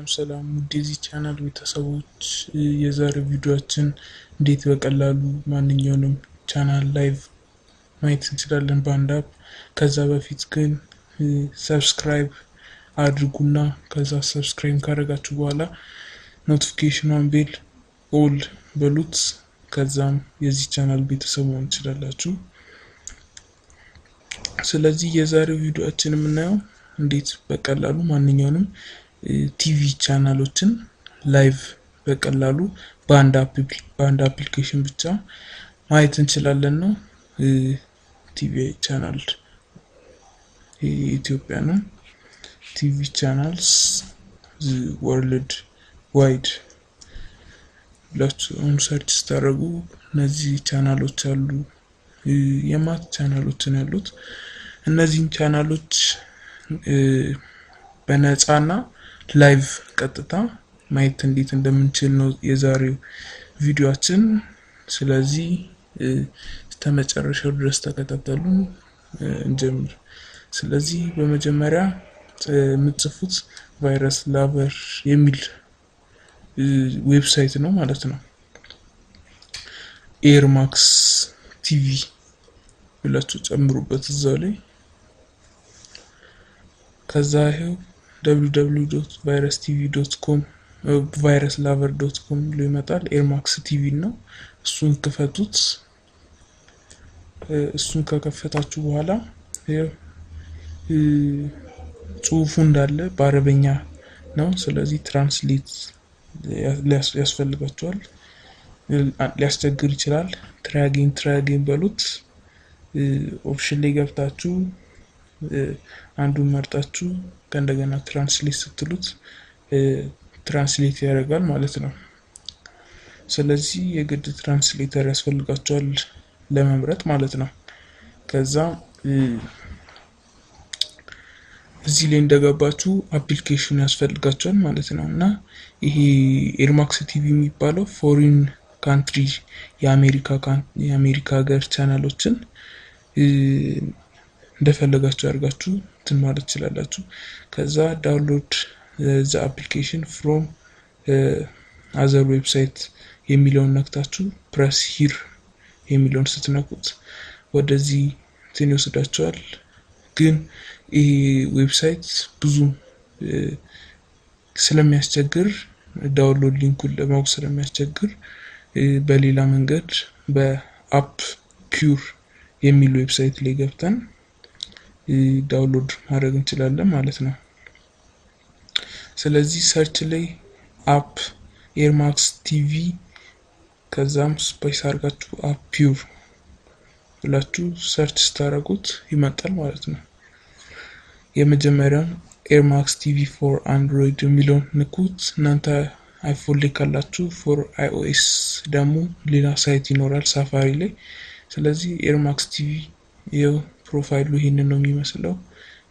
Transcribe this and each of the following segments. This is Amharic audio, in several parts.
ሰላም ውዴዚህ ቻናል ቤተሰቦች የዛሬው ቪዲዮአችን እንዴት በቀላሉ ማንኛውንም ቻናል ላይቭ ማየት እንችላለን በአንድ አፕ። ከዛ በፊት ግን ሰብስክራይብ አድርጉና ከዛ ሰብስክራይብ ካደረጋችሁ በኋላ ኖቲፊኬሽኑን ቤል ኦል በሉት። ከዛም የዚህ ቻናል ቤተሰብ መሆን ትችላላችሁ። ስለዚህ የዛሬው ቪዲዮአችን የምናየው እንዴት በቀላሉ ማንኛውንም ቲቪ ቻናሎችን ላይቭ በቀላሉ በአንድ አፕሊኬሽን ብቻ ማየት እንችላለን ነው። ቲቪ ቻናል ኢትዮጵያ ነው። ቲቪ ቻናልስ ወርልድ ዋይድ ብላችሁ ሰርች ስታደርጉ እነዚህ ቻናሎች አሉ። የማት ቻናሎችን ያሉት እነዚህን ቻናሎች በነፃና ላይቭ ቀጥታ ማየት እንዴት እንደምንችል ነው የዛሬው ቪዲዮአችን። ስለዚህ እስከመጨረሻው ድረስ ተከታተሉን እንጀምር። ስለዚህ በመጀመሪያ የምትጽፉት ቫይረስ ላቨር የሚል ዌብሳይት ነው ማለት ነው። ኤርማክስ ቲቪ ብላችሁ ጨምሩበት እዛው ላይ። ከዛ ይሄው www.virustv.com viruslaver.com ብሎ ይመጣል። ኤርማክስ ቲቪ ነው። እሱን ክፈቱት። እሱን ከከፈታችሁ በኋላ ጽሁፉ እንዳለ በአረበኛ ነው። ስለዚህ ትራንስሌት ያስፈልጋቸዋል። ሊያስቸግር ይችላል። ትራያጌን በሉት። ኦፕሽን ላይ ገብታችሁ አንዱን መርጣችሁ ከእንደገና ትራንስሌት ስትሉት ትራንስሌት ያደርጋል ማለት ነው። ስለዚህ የግድ ትራንስሌተር ያስፈልጋቸዋል ለመምረጥ ማለት ነው። ከዛ እዚህ ላይ እንደገባችሁ አፕሊኬሽን ያስፈልጋቸዋል ማለት ነው። እና ይሄ ኤርማክስ ቲቪ የሚባለው ፎሪን ካንትሪ የአሜሪካ ሀገር ቻናሎችን እንደፈለጋችሁ አድርጋችሁ እንትን ማለት ትችላላችሁ። ከዛ ዳውንሎድ ዘ አፕሊኬሽን ፍሮም አዘር ዌብሳይት የሚለውን ነክታችሁ ፕረስ ሂር የሚለውን ስትነኩት ወደዚህ እንትን ይወስዳችኋል። ግን ይሄ ዌብሳይት ብዙ ስለሚያስቸግር ዳውንሎድ ሊንኩን ለማወቅ ስለሚያስቸግር በሌላ መንገድ በአፕ ፒውር የሚል ዌብሳይት ላይ ገብተን ዳውንሎድ ማድረግ እንችላለን ማለት ነው። ስለዚህ ሰርች ላይ አፕ ኤርማክስ ቲቪ ከዛም ስፔስ አድርጋችሁ አፕ ፒውር ብላችሁ ሰርች ስታደርጉት ይመጣል ማለት ነው። የመጀመሪያው ኤርማክስ ቲቪ ፎር አንድሮይድ የሚለውን ንኩት። እናንተ አይፎን ላይ ካላችሁ ፎር አይኦኤስ ደግሞ ሌላ ሳይት ይኖራል ሳፋሪ ላይ። ስለዚህ ኤርማክስ ቲቪ ይኸው ፕሮፋይሉ ይሄንን ነው የሚመስለው።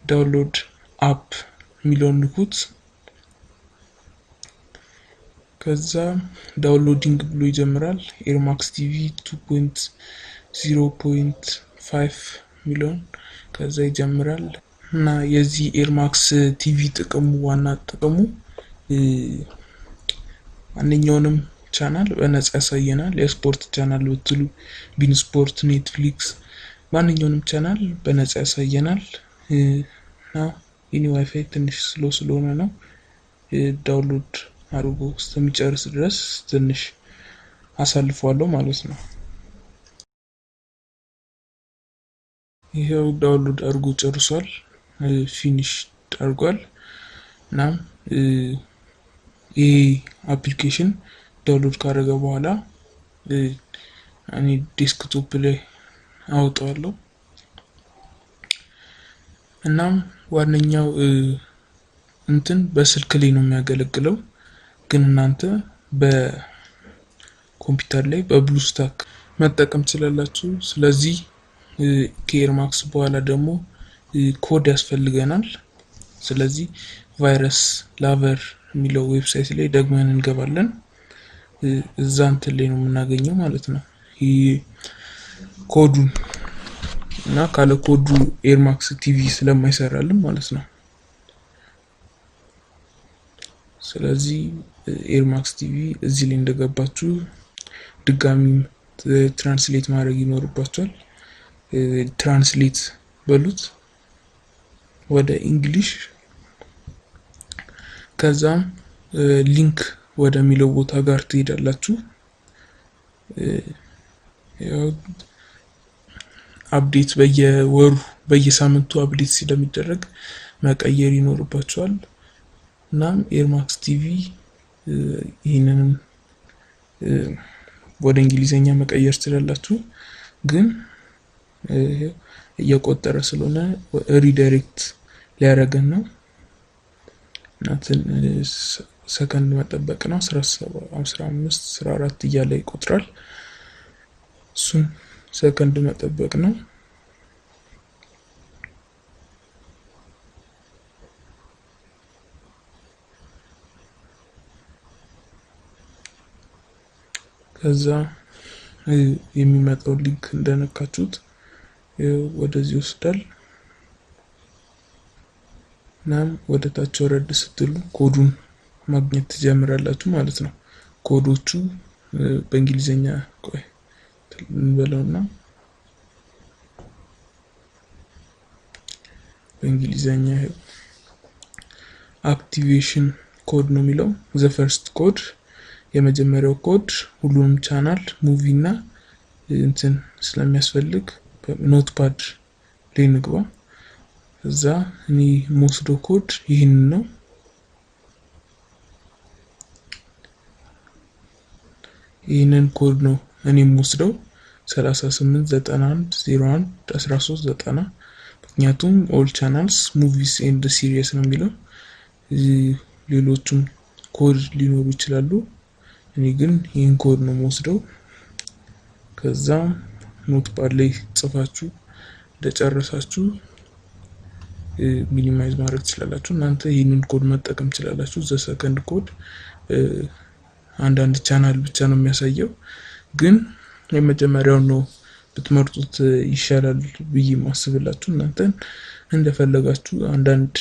ዳውንሎድ አፕ የሚለውን ንኩት። ከዛ ዳውንሎዲንግ ብሎ ይጀምራል። ኤርማክስ ቲቪ 2.0.5 ሚሊዮን ከዛ ይጀምራል። እና የዚህ ኤርማክስ ቲቪ ጥቅሙ ዋና ጥቅሙ ማንኛውንም ቻናል በነፃ ያሳየናል። የስፖርት ቻናል ብትሉ ቢን ስፖርት፣ ኔትፍሊክስ ማንኛውንም ቻናል በነፃ ያሳየናል። እና የኔ ዋይፋይ ትንሽ ስሎ ስለሆነ ነው ዳውንሎድ አድርጎ እስከሚጨርስ ድረስ ትንሽ አሳልፈዋለሁ ማለት ነው። ይሄው ዳውንሎድ አድርጎ ጨርሷል። ፊኒሽ አድርጓል። እናም ይሄ አፕሊኬሽን ዳውንሎድ ካደረገ በኋላ እኔ ዴስክቶፕ ላይ አውጣዋለሁ። እናም ዋነኛው እንትን በስልክ ላይ ነው የሚያገለግለው፣ ግን እናንተ በኮምፒውተር ላይ በብሉስታክ መጠቀም ትችላላችሁ። ስለዚህ ከኤርማክስ በኋላ ደግሞ ኮድ ያስፈልገናል። ስለዚህ ቫይረስ ላቨር የሚለው ዌብሳይት ላይ ደግመን እንገባለን። እዛ እንትን ላይ ነው የምናገኘው ማለት ነው ይሄ ኮዱን። እና ካለ ኮዱ ኤርማክስ ቲቪ ስለማይሰራልን ማለት ነው። ስለዚህ ኤርማክስ ቲቪ እዚህ ላይ እንደገባችሁ ድጋሚ ትራንስሌት ማድረግ ይኖርባችኋል። ትራንስሌት በሉት ወደ እንግሊሽ። ከዛም ሊንክ ወደሚለው ቦታ ጋር ትሄዳላችሁ። ያው አፕዴት በየወሩ በየሳምንቱ አፕዴት ስለሚደረግ መቀየር ይኖርባችኋል። እናም ኤርማክስ ቲቪ ይህንንም ወደ እንግሊዘኛ መቀየር ትችላላችሁ። ግን እየቆጠረ ስለሆነ ሪዳይሬክት ሊያደርገን ነው እና ሰከንድ መጠበቅ ነው። 15 14 እያለ ይቆጥራል። እሱን ሰከንድ መጠበቅ ነው። ከዛ የሚመጣው ሊንክ እንደነካችሁት ወደዚህ ይወስዳል። እናም ወደ ታች ወረድ ስትሉ ኮዱን ማግኘት ትጀምራላችሁ ማለት ነው። ኮዶቹ በእንግሊዘኛ ቆይ እንበለውና በእንግሊዘኛ አክቲቬሽን ኮድ ነው የሚለው። ዘ ፈርስት ኮድ የመጀመሪያው ኮድ ሁሉንም ቻናል ሙቪ እና እንትን ስለሚያስፈልግ ኖትፓድ ላይ ንግባ። እዛ እኔ ሞስዶ ኮድ ይህን ነው። ይህንን ኮድ ነው እኔ ሞስደው 3891011390 ምክንያቱም ኦል ቻናልስ ሙቪስ ኤንድ ሲሪየስ ነው የሚለው። ሌሎችም ኮድ ሊኖሩ ይችላሉ። እኔ ግን ይህን ኮድ ነው ሞስደው። ከዛ ኖትፓድ ላይ ጽፋችሁ እንደጨረሳችሁ ሚኒማይዝ ማድረግ ትችላላችሁ። እናንተ ይህንን ኮድ መጠቀም ትችላላችሁ። ዘ ሰከንድ ኮድ አንዳንድ ቻናል ብቻ ነው የሚያሳየው፣ ግን የመጀመሪያውን ነው ብትመርጡት ይሻላል ብዬ ማስብላችሁ። እናንተን እንደፈለጋችሁ አንዳንድ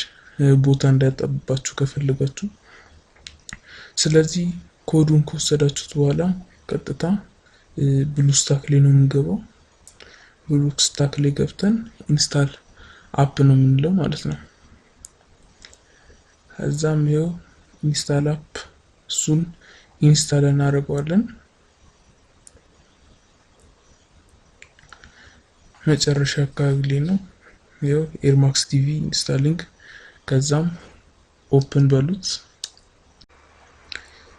ቦታ እንዳያጣብባችሁ ከፈለጋችሁ። ስለዚህ ኮዱን ከወሰዳችሁት በኋላ ቀጥታ ብሉስታክ ላይ ነው የምንገባው። ብሉስታክ ላይ ገብተን ኢንስታል አፕ ነው የምንለው ማለት ነው። ከዛም ይኸው ኢንስታል አፕ እሱን ኢንስታል እናደርገዋለን። መጨረሻ አካባቢ ላይ ነው ይኸው ኤርማክስ ቲቪ ኢንስታሊንግ። ከዛም ኦፕን በሉት።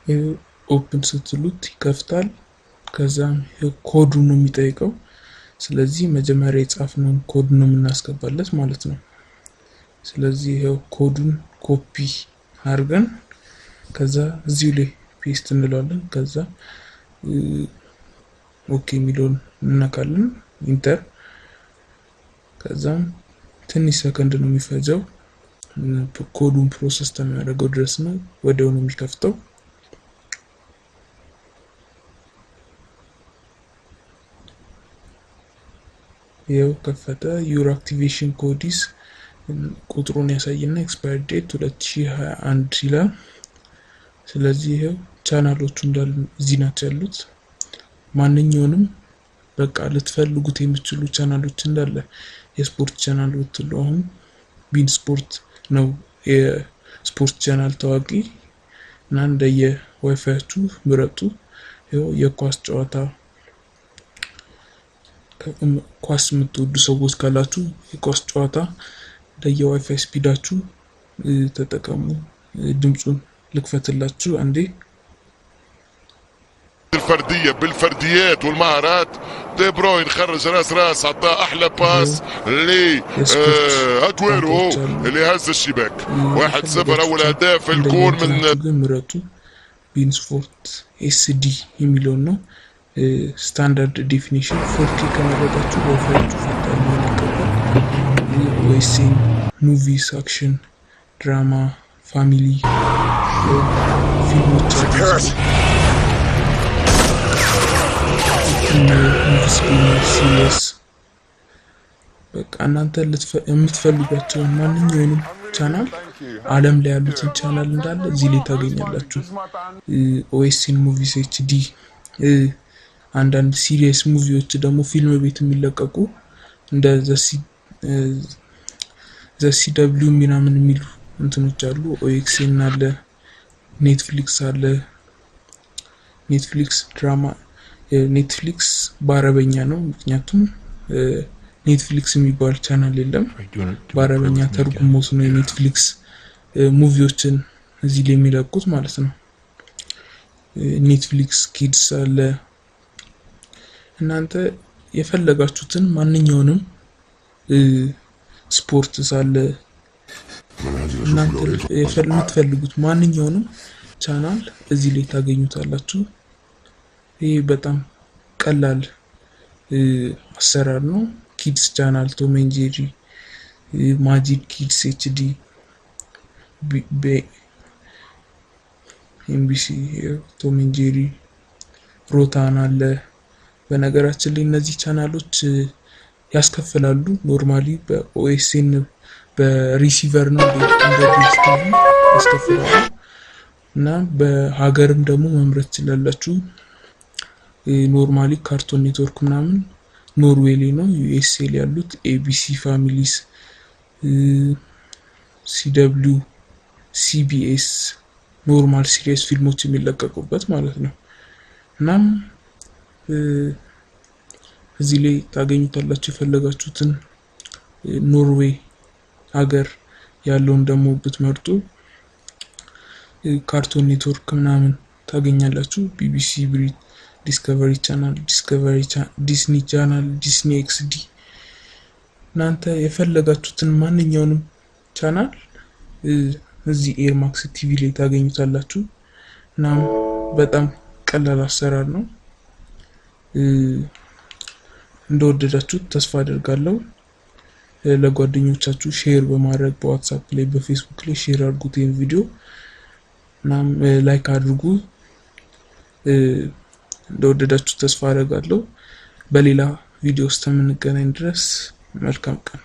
ይኸው ኦፕን ስትሉት ይከፍታል። ከዛም ይኸው ኮዱ ነው የሚጠይቀው። ስለዚህ መጀመሪያ የጻፍነውን ኮድ ነው የምናስገባለት ማለት ነው። ስለዚህ ይኸው ኮዱን ኮፒ አድርገን ከዛ እዚሁ ላይ ፔስት እንለዋለን። ከዛ ኦኬ የሚለውን እንነካለን፣ ኢንተር። ከዛም ትንሽ ሰከንድ ነው የሚፈጀው። ኮዱን ፕሮሰስ ተሚያደርገው ድረስ ነው ወዲያው ነው የሚከፍተው። ይኸው ከፈተ። ዩር አክቲቬሽን ኮዲስ ቁጥሩን ያሳይና ኤክስፓየር ዴት 2021 ይላል። ስለዚህ ይኸው ቻናሎቹ እንዳሉ እዚህ ናቸው ያሉት። ማንኛውንም በቃ ልትፈልጉት የምትችሉ ቻናሎች እንዳለ የስፖርት ቻናል ብትሉ አሁን ቢን ስፖርት ነው የስፖርት ቻናል ታዋቂ እና እንደየ ዋይፋያችሁ ምረጡ። ይኸው የኳስ ጨዋታ ኳስ የምትወዱ ሰዎች ካላችሁ የኳስ ጨዋታ ለየዋይፋይ ስፒዳችሁ ተጠቀሙ። ድምጹን ልክፈትላችሁ አንዴ። الفردية بالفرديات والمهارات دي بروين خرج راس عطاه احلى باس لأجويرو اللي هز الشباك 1-0. اول اهداف الجول من ምረጡ። ቢን ስፖርት ኤስዲ የሚለውን ነው ስታንዳርድ ዴፊኒሽን 4K ከመረጣችሁ ዋይፋያችሁ ፈጣን ሊሆን ይገባል። ወይሴን ሙቪስ፣ አክሽን፣ ድራማ፣ ፋሚሊ ፊልሞች ሲሪየስ በቃ እናንተ የምትፈልጓቸው ማንኛውንም ቻናል ዓለም ላይ ያሉትን ቻናል እንዳለ እዚህ ላይ ታገኛላችሁ። ኦኤስኤን ሙቪስ ኤችዲ፣ አንዳንድ ሲሪየስ ሙቪዎች ደግሞ ፊልም ቤት የሚለቀቁ እንደ ዘሲደብሊው ምናምን የሚሉ እንትኖች አሉ። ኦኤክስኤን አለ፣ ኔትፍሊክስ አለ። ኔትፍሊክስ ድራማ ኔትፍሊክስ በአረበኛ ነው፣ ምክንያቱም ኔትፍሊክስ የሚባል ቻናል የለም። በአረበኛ ተርጉሞት ነው የኔትፍሊክስ ሙቪዎችን እዚህ ላይ የሚለቁት ማለት ነው። ኔትፍሊክስ ኪድስ አለ። እናንተ የፈለጋችሁትን ማንኛውንም ስፖርት ሳለ እናንተ የምትፈልጉት ማንኛውንም ቻናል እዚህ ላይ ታገኙታላችሁ። ይህ በጣም ቀላል አሰራር ነው። ኪድስ ቻናል ቶም ኤንድ ጄሪ፣ ማጂድ ኪድስ ኤችዲ፣ ኤምቢሲ ቶም ኤንድ ጄሪ፣ ሮታን አለ። በነገራችን ላይ እነዚህ ቻናሎች ያስከፍላሉ። ኖርማሊ በኦኤስኤን በሪሲቨር ነው እንደ ዲጂታል ያስከፍላሉ እና በሀገርም ደግሞ መምረጥ ትችላላችሁ። ኖርማሊ ካርቶን ኔትወርክ ምናምን ኖርዌይ ላይ ነው። ዩኤስኤ ላይ ያሉት ኤቢሲ ፋሚሊስ፣ ሲደብሊው፣ ሲቢኤስ ኖርማል ሲሪየስ ፊልሞች የሚለቀቁበት ማለት ነው። እናም እዚህ ላይ ታገኙታላችሁ የፈለጋችሁትን። ኖርዌይ ሀገር ያለውን ደግሞ ብትመርጡ ካርቶን ኔትወርክ ምናምን ታገኛላችሁ። ቢቢሲ ብሪት፣ ዲስከቨሪ ቻናል፣ ዲስኒ ቻናል፣ ዲስኒ ኤክስዲ። እናንተ የፈለጋችሁትን ማንኛውንም ቻናል እዚህ ኤርማክስ ቲቪ ላይ ታገኙታላችሁ። እናም በጣም ቀላል አሰራር ነው። እንደወደዳችሁት ተስፋ አደርጋለሁ። ለጓደኞቻችሁ ሼር በማድረግ በዋትስአፕ ላይ በፌስቡክ ላይ ሼር አድርጉት ይሄን ቪዲዮ። እናም ላይክ አድርጉ። እንደወደዳችሁ ተስፋ አደርጋለሁ። በሌላ ቪዲዮ ውስጥ የምንገናኝ ድረስ መልካም ቀን።